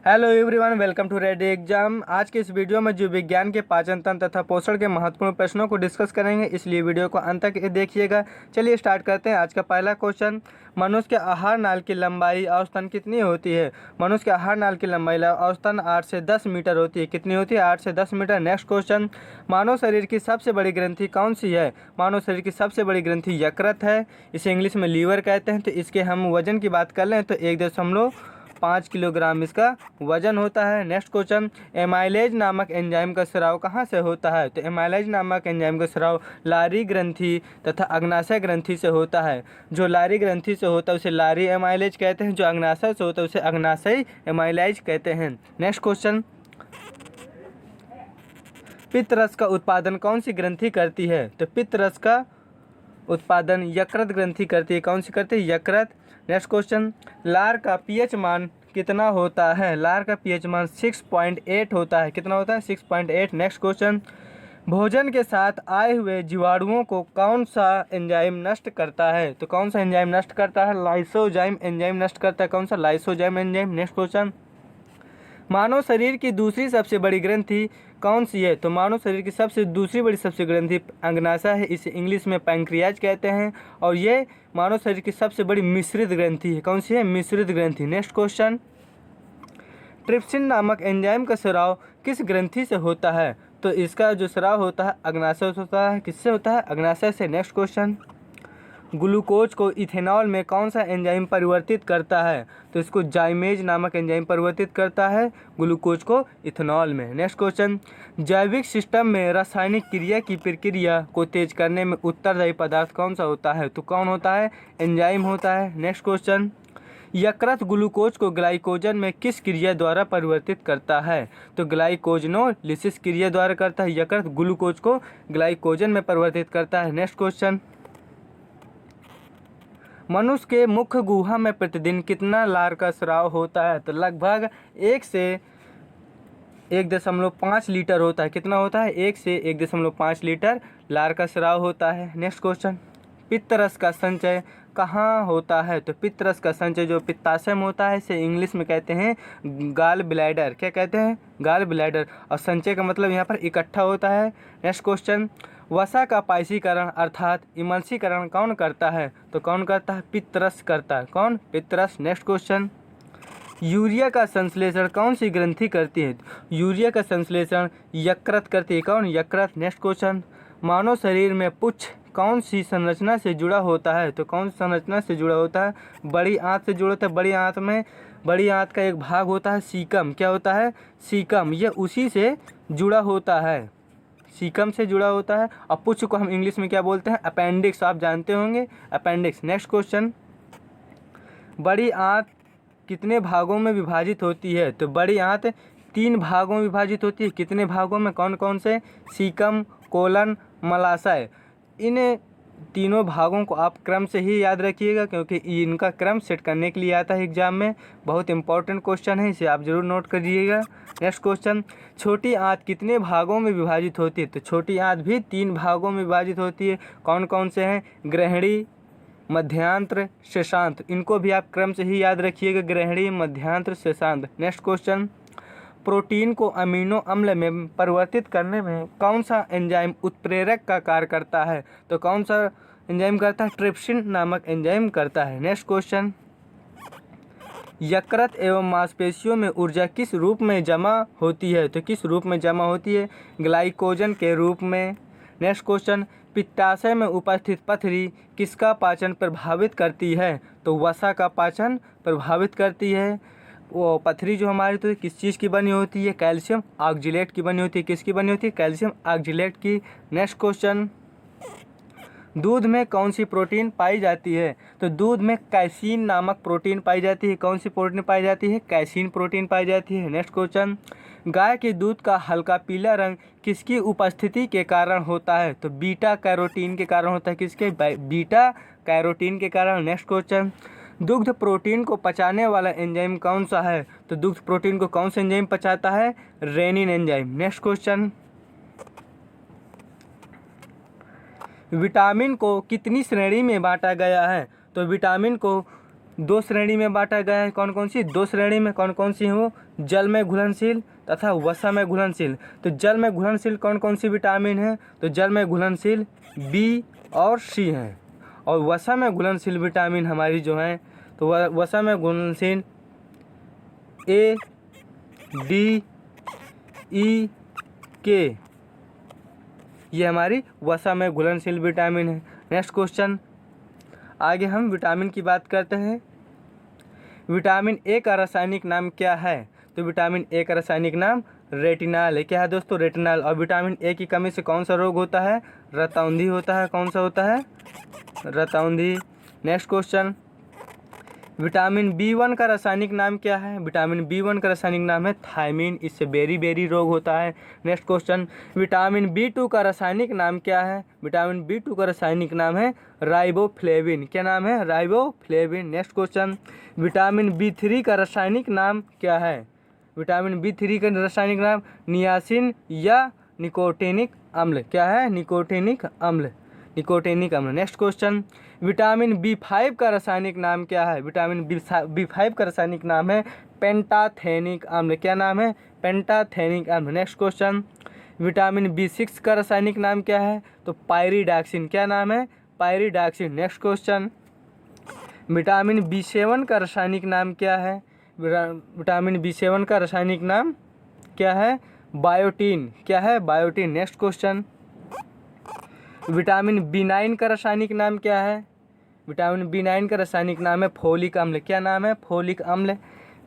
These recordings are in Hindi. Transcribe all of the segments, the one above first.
Hello everyone, welcome to ready exam. आज के इस वीडियो में जो विज्ञान के पाचन तंत्र तथा पोषण के महत्वपूर्ण प्रश्नों को डिस्कस करेंगे, इसलिए वीडियो को अंत तक देखिएगा। चलिए स्टार्ट करते हैं। आज का पहला क्वेश्चन, मनुष्य के आहार नाल की लंबाई औसतन कितनी होती है? मनुष्य के आहार नाल की लंबाई औसतन 8 से 10 मीटर होती है। कितनी होती है? 8 से 10 मीटर। नेक्स्ट क्वेश्चन, मानव शरीर की सबसे बड़ी ग्रंथि कौन सी है? मानव शरीर की सबसे बड़ी ग्रंथि यकृत है। इसे इंग्लिश में लीवर कहते हैं। तो इसके हम वजन की बात कर लें तो 1.5 किलोग्राम इसका वजन होता है। नेक्स्ट क्वेश्चन, एमाइलेज नामक एंजाइम का स्राव कहाँ से होता है? तो एमाइलेज नामक एंजाइम का स्राव लारी ग्रंथि तथा अग्नाशय ग्रंथि से होता है। जो लारी ग्रंथि से होता है उसे लारी एमाइलेज कहते हैं, जो अग्नाशय से होता है उसे अग्नाशयी एमाइलेज कहते हैं। नेक्स्ट क्वेश्चन, पित्त रस का उत्पादन कौन सी ग्रंथि करती है? तो पित्त रस का उत्पादन यकृत ग्रंथि करती है। कौन सी करती है? यकृत। नेक्स्ट क्वेश्चन, लार का पीएच मान कितना होता है? लार का पीएच मान 6.8 होता है। कितना होता है? 6.8। नेक्स्ट क्वेश्चन, भोजन के साथ आए हुए जीवाणुओं को कौन सा एंजाइम नष्ट करता है? तो कौन सा एंजाइम नष्ट करता है? लाइसोजाइम एंजाइम नष्ट करता है। कौन सा? Lysozyme enzyme. नेक्स्ट क्वेश्चन, मानव शरीर की दूसरी सबसे बड़ी ग्रंथि कौन सी है? तो मानव शरीर की दूसरी बड़ी सबसे ग्रंथि अग्नाशय है। इसे इंग्लिश में पैंक्रियाज कहते हैं और ये मानव शरीर की सबसे बड़ी मिश्रित ग्रंथि है। कौन सी है? मिश्रित ग्रंथि। नेक्स्ट क्वेश्चन, ट्रिप्सिन नामक एंजाइम का स्राव किस ग्रंथि से होता है? तो इसका जो स्राव होता है अग्नाशय से होता है। किससे होता है? अग्नाशय से। नेक्स्ट क्वेश्चन, ग्लूकोज को इथेनॉल में कौन सा एंजाइम परिवर्तित करता है? तो इसको जाइमेज नामक एंजाइम परिवर्तित करता है ग्लूकोज को इथेनॉल में। नेक्स्ट क्वेश्चन, जैविक सिस्टम में रासायनिक क्रिया की प्रक्रिया को तेज करने में उत्तरदायी पदार्थ कौन सा होता है? तो कौन होता है? एंजाइम होता है। नेक्स्ट क्वेश्चन, यकृत ग्लूकोज को ग्लाइकोजन में किस क्रिया द्वारा परिवर्तित करता है? तो ग्लाइकोजनोलिसिस क्रिया द्वारा करता है। यकृत ग्लूकोज को ग्लाइकोजन में परिवर्तित करता है। नेक्स्ट क्वेश्चन, मनुष्य के मुख्य गुहा में प्रतिदिन कितना लार का स्राव होता है? तो लगभग 1 से 1.5 लीटर होता है। कितना होता है? 1 से 1.5 लीटर लार का स्राव होता है। नेक्स्ट क्वेश्चन, पित्तरस का संचय कहाँ होता है? तो पित्तरस का संचय जो पित्ताशय में होता है इसे इंग्लिश में कहते हैं गाल ब्लैडर। क्या कहते हैं? Gall bladder. और संचय का मतलब यहाँ पर इकट्ठा होता है। नेक्स्ट क्वेश्चन, वसा का पाइसीकरण अर्थात इमल्सीकरण कौन करता है? तो कौन करता है? पित्तरस करता है। कौन? पित्तरस। नेक्स्ट क्वेश्चन, यूरिया का संश्लेषण कौन सी ग्रंथि करती है? यूरिया का संश्लेषण यकृत करती है। कौन? यकृत। नेक्स्ट क्वेश्चन, मानव शरीर में पुच्छ कौन सी संरचना से जुड़ा होता है? तो कौन सी संरचना से जुड़ा होता है? बड़ी आंत से जुड़ा होता है। बड़ी आंत का एक भाग होता है सीकम। क्या होता है? सीकम। ये उसी से जुड़ा होता है, सीकम से जुड़ा होता है। और पुच्छ को हम इंग्लिश में क्या बोलते हैं? अपेंडिक्स। आप जानते होंगे, अपेंडिक्स। नेक्स्ट क्वेश्चन, बड़ी आंत कितने भागों में विभाजित होती है? तो बड़ी आंत 3 भागों में विभाजित होती है। कितने भागों में? कौन कौन से? Caecum, colon, मलाशय। इन तीनों भागों को आप क्रम से ही याद रखिएगा क्योंकि इनका क्रम सेट करने के लिए आता है एग्जाम में। बहुत इंपॉर्टेंट क्वेश्चन है, इसे आप जरूर नोट करिएगा। नेक्स्ट क्वेश्चन, छोटी आंत कितने भागों में विभाजित होती है? तो छोटी आंत भी 3 भागों में विभाजित होती है। कौन कौन से हैं? ग्रहणी, मध्यांत्र, शेषांत। इनको भी आप क्रम से ही याद रखिएगा, ग्रहणी, मध्यांत्र, शेषांत। नेक्स्ट क्वेश्चन, प्रोटीन को अमीनो अम्ल में परिवर्तित करने में कौन सा एंजाइम उत्प्रेरक का कार्य करता है? तो कौन सा एंजाइम करता है? ट्रिप्सिन नामक एंजाइम करता है। नेक्स्ट क्वेश्चन, यकृत एवं मांसपेशियों में ऊर्जा किस रूप में जमा होती है? तो किस रूप में जमा होती है? ग्लाइकोजन के रूप में। नेक्स्ट क्वेश्चन, पित्ताशय में उपस्थित पथरी किसका पाचन प्रभावित करती है? तो वसा का पाचन प्रभावित करती है। वो पथरी जो हमारी तो किस चीज़ की बनी होती है? कैल्शियम ऑक्जेलेट की बनी होती है। किसकी बनी होती है? कैल्शियम ऑक्जेलेट की। नेक्स्ट क्वेश्चन, दूध में कौन सी प्रोटीन पाई जाती है? तो दूध में कैसीन नामक प्रोटीन पाई जाती है। कौन सी प्रोटीन पाई जाती है? कैसीन प्रोटीन पाई जाती है। नेक्स्ट क्वेश्चन, गाय के दूध का हल्का पीला रंग किसकी उपस्थिति के कारण होता है? तो बीटा कैरोटीन के कारण होता है। किसके? बीटा कैरोटीन के कारण। नेक्स्ट क्वेश्चन, दुग्ध प्रोटीन को पचाने वाला एंजाइम कौन सा है? तो दुग्ध प्रोटीन को कौन सा एंजाइम पचाता है? Rennin enzyme. Next question, vitamin को कितनी श्रेणी में बांटा गया है? तो विटामिन को दो श्रेणी में बांटा गया है। कौन कौन सी? दो श्रेणी में कौन कौन सी हो? जल में घुलनशील तथा वसा में घुलनशील। तो जल में घुलनशील कौन कौन सी विटामिन है? तो जल में घुलनशील बी और सी हैं। और वसा में घुलनशील विटामिन हमारी जो है, तो वसा में घुलनशील ए, डी, ई, के, ये हमारी वसा में घुलनशील विटामिन है। नेक्स्ट क्वेश्चन, आगे हम विटामिन की बात करते हैं। विटामिन ए का रासायनिक नाम क्या है? तो विटामिन ए का रासायनिक नाम रेटिनॉल है। क्या है दोस्तों? रेटिनॉल। और विटामिन ए की कमी से कौन सा रोग होता है? रतौंधी होता है। कौन सा होता है? रतौंधी। नेक्स्ट क्वेश्चन, विटामिन बी1 का रासायनिक नाम क्या है? विटामिन बी1 का रासायनिक नाम है थायमीन। इससे बेरी रोग होता है। नेक्स्ट क्वेश्चन, विटामिन बी2 का रासायनिक नाम क्या है? विटामिन बी2 का रासायनिक नाम है राइबोफ्लेविन। क्या नाम है? Riboflavin. Next question, vitamin B3 का रासायनिक नाम क्या है? विटामिन बी3 का रासायनिक नाम नियासिन या निकोटिनिक अम्ल। क्या है? निकोटिनिक अम्ल। निकोटिनिक अम्ल। नेक्स्ट क्वेश्चन, विटामिन बी5 का रासायनिक नाम क्या है? विटामिन बी5 का रासायनिक नाम है पेंटाथेनिक अम्ल। क्या नाम है? पेंटाथेनिक अम्ल। नेक्स्ट क्वेश्चन, विटामिन बी6 का रासायनिक नाम क्या है? तो पायरिडॉक्सिन। क्या नाम है? पायरिडॉक्सिन। नेक्स्ट क्वेश्चन, विटामिन बी7 का रासायनिक नाम क्या है? विटामिन बी7 का रासायनिक नाम क्या है? बायोटीन। क्या है? बायोटीन। नेक्स्ट क्वेश्चन, विटामिन बी9 का रासायनिक नाम क्या है? विटामिन बी9 का रासायनिक नाम है फोलिक अम्ल। क्या नाम है? फोलिक अम्ल।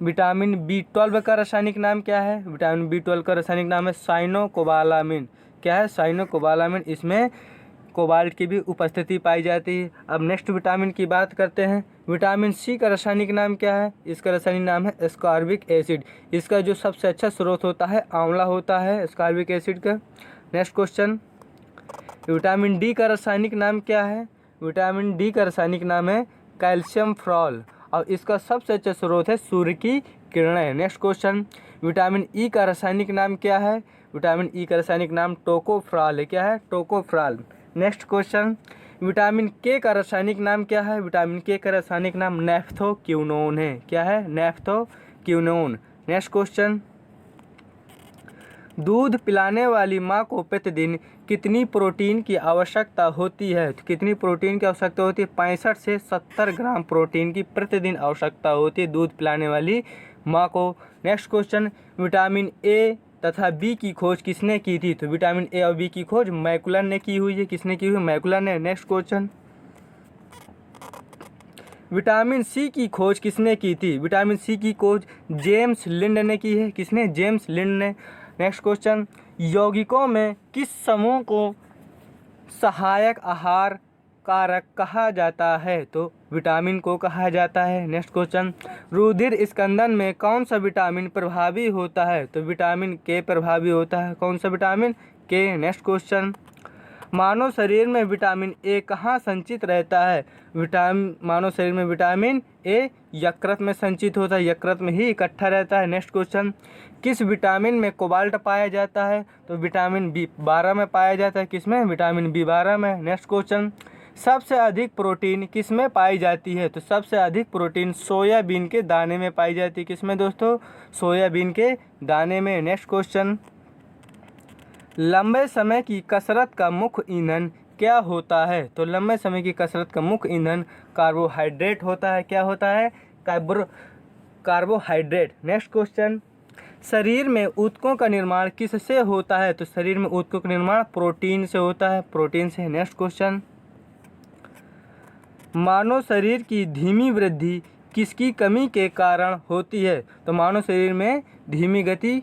विटामिन बी12 का रासायनिक नाम क्या है? विटामिन बी12 का रासायनिक नाम है साइनोकोबालामिन। क्या है? साइनोकोबालामिन। इसमें कोबाल्ट की भी उपस्थिति पाई जाती है। अब नेक्स्ट विटामिन की बात करते हैं। विटामिन सी का रासायनिक नाम क्या है? इसका रासायनिक नाम है एस्कॉर्बिक एसिड। इसका जो सबसे अच्छा स्रोत होता है आंवला होता है एस्कॉर्बिक एसिड का। नेक्स्ट क्वेश्चन, विटामिन डी का रासायनिक नाम क्या है? विटामिन डी का रासायनिक नाम है कैल्शियम फ्रॉल। और इसका सबसे अच्छा स्रोत है सूर्य की किरणें। नेक्स्ट क्वेश्चन, विटामिन ई का रासायनिक नाम क्या है? विटामिन ई का रासायनिक नाम टोकोफ्राल है। क्या है? टोकोफ्राल। नेक्स्ट क्वेश्चन, विटामिन के का रासायनिक नाम क्या है? विटामिन के का रासायनिक नाम नेफ्थोक्विनोन है। क्या है? नेफ्थोक्विनोन। नेक्स्ट क्वेश्चन, दूध पिलाने वाली माँ को प्रतिदिन कितनी प्रोटीन की आवश्यकता होती है? तो कितनी प्रोटीन की आवश्यकता होती है? 65 से 70 ग्राम प्रोटीन की प्रतिदिन आवश्यकता होती है दूध पिलाने वाली माँ को। नेक्स्ट क्वेश्चन, विटामिन ए तथा बी की खोज किसने की थी? तो विटामिन ए और बी की खोज मैकुलर ने की हुई है। किसने की हुई? मैकुलर ने। नेक्स्ट क्वेश्चन, विटामिन सी की खोज किसने की थी? विटामिन सी की खोज जेम्स लिंड ने की है। किसने? जेम्स लिंड ने। नेक्स्ट क्वेश्चन, यौगिकों में किस समूह को सहायक आहार कारक कहा जाता है? तो विटामिन को कहा जाता है। नेक्स्ट क्वेश्चन, रुधिर स्कंदन में कौन सा विटामिन प्रभावी होता है? तो विटामिन के प्रभावी होता है। कौन सा विटामिन? के। नेक्स्ट क्वेश्चन, मानव शरीर में विटामिन ए कहाँ संचित रहता है? मानव शरीर में विटामिन ए यकृत में संचित होता है। यकृत में ही इकट्ठा रहता है। नेक्स्ट क्वेश्चन, किस विटामिन में कोबाल्ट पाया जाता है? तो विटामिन बी12 में पाया जाता है। किसमें? विटामिन बी12 में। नेक्स्ट क्वेश्चन, सबसे अधिक प्रोटीन किस में पाई जाती है? तो सबसे अधिक प्रोटीन सोयाबीन के दाने में पाई जाती है। किसमें दोस्तों? सोयाबीन के दाने में। नेक्स्ट क्वेश्चन, लंबे समय की कसरत का मुख्य ईंधन क्या होता है? तो लंबे समय की कसरत का मुख्य ईंधन कार्बोहाइड्रेट होता है। क्या होता है? कार्बोहाइड्रेट। नेक्स्ट क्वेश्चन, शरीर में ऊतकों का निर्माण किससे होता है? तो शरीर में ऊतकों का निर्माण प्रोटीन से होता है। प्रोटीन से। नेक्स्ट क्वेश्चन, मानव शरीर की धीमी वृद्धि किसकी कमी के कारण होती है? तो मानव शरीर में धीमी गति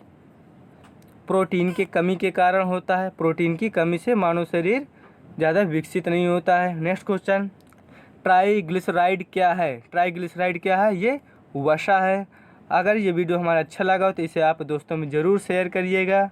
प्रोटीन की कमी के कारण होता है। प्रोटीन की कमी से मानव शरीर ज़्यादा विकसित नहीं होता है। नेक्स्ट क्वेश्चन, ट्राइग्लिसराइड क्या है? ट्राइग्लिसराइड क्या है? ये वसा है। अगर ये वीडियो हमारा अच्छा लगा हो तो इसे आप दोस्तों में ज़रूर शेयर करिएगा।